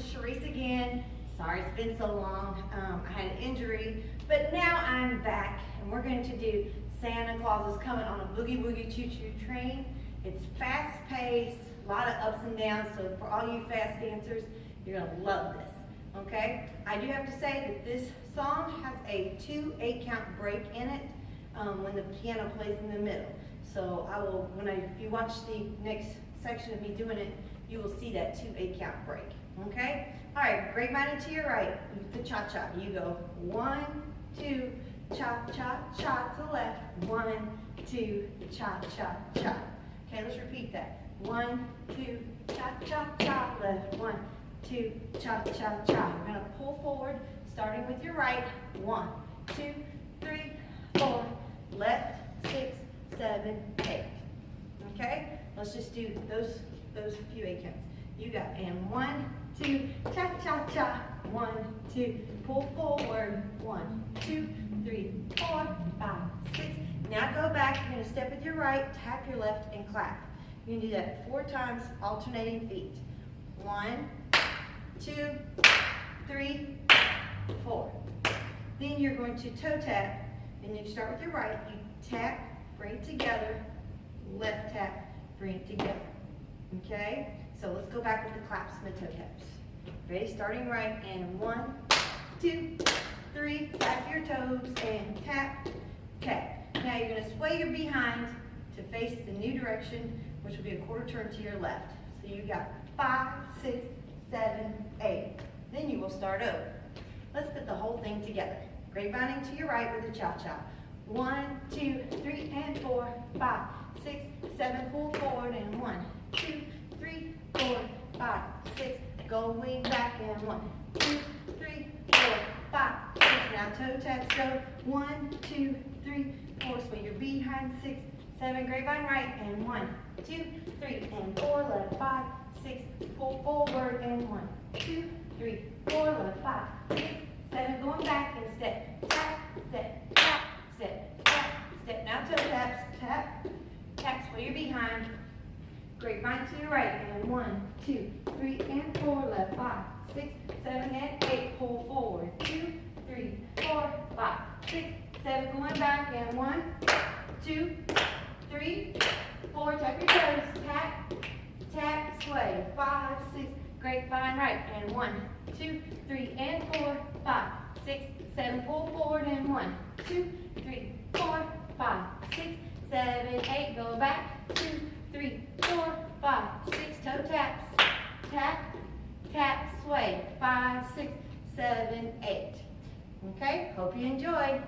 Sharice again. Sorry it's been so long. I had an injury, but now I'm back and we're going to do Santa Claus is Coming on a Boogie Woogie Choo Choo Train. It's fast paced, a lot of ups and downs, so for all you fast dancers, you're going to love this. Okay? I do have to say that this song has a 2 8-count break in it when the piano plays in the middle. So I will, if you watch the next section of me doing it, you will see that 2 8-count break. Okay? All right, grapevine to your right, the cha-cha. You go 1, 2, cha-cha-cha to left, 1, 2, cha-cha-cha. Okay, let's repeat that. 1, 2, cha-cha-cha, left, 1, 2, cha-cha-cha. We're gonna pull forward, starting with your right. 1, 2, 3, 4, left, 6, 7, 8. Okay? Let's just do those few 8 counts. You got and 1, 2, cha-cha-cha. 1, 2, pull forward. 1, 2, 3, 4, 5, 6. Now go back. You're gonna step with your right, tap your left, and clap. You can do that 4 times, alternating feet. 1, 2, 3, 4. Then you're going to toe tap, and you start with your right. You tap, bring it together, left tap, bring it together. Okay? So let's go back with the claps and the toe taps. Ready? Starting right, and 1, 2, 3, tap your toes, and tap, tap. Now you're going to sway your behind to face the new direction, which will be a quarter turn to your left. So you got 5, 6, 7, 8. Then you will start over. Let's put the whole thing together. Grapevining to your right with the cha-cha. 1, 2, 3, and 4, 5, 6, 7, pull forward, and 1, 2, 3, 4, 5, 6, going back, and 1, 2, 3, 4, 5, 6. Now toe taps go 1, 2, 3, 4. Sway your behind 6, 7. Grapevine right, and 1, 2, 3, and 4. Left 5, 6. Pull forward, and 1, 2, 3, 4. Left 5, 6, 7. Going back and step, tap, step, tap, step, tap, step. Now toe taps, tap, tap. Sway your behind. Grapevine to your right, and 1, 2, 3, and 4. Left 5, 6, 7, and 8. Pull forward. 2, 3, 4, 5, 6, 7. Going back, and 1, 2, 3, 4. Tap your toes. Tap, tap, sway. 5, 6. Grapevine right, and 1, 2, 3, and 4, 5, 6, 7. Pull forward, and 1, 2, 3, 4, 5, 6, 7, 8. Go back. 2, 3, 4, 5, 6. Toe taps. Tap, tap, sway. 5, 6, 7, 8. Okay, hope you enjoyed.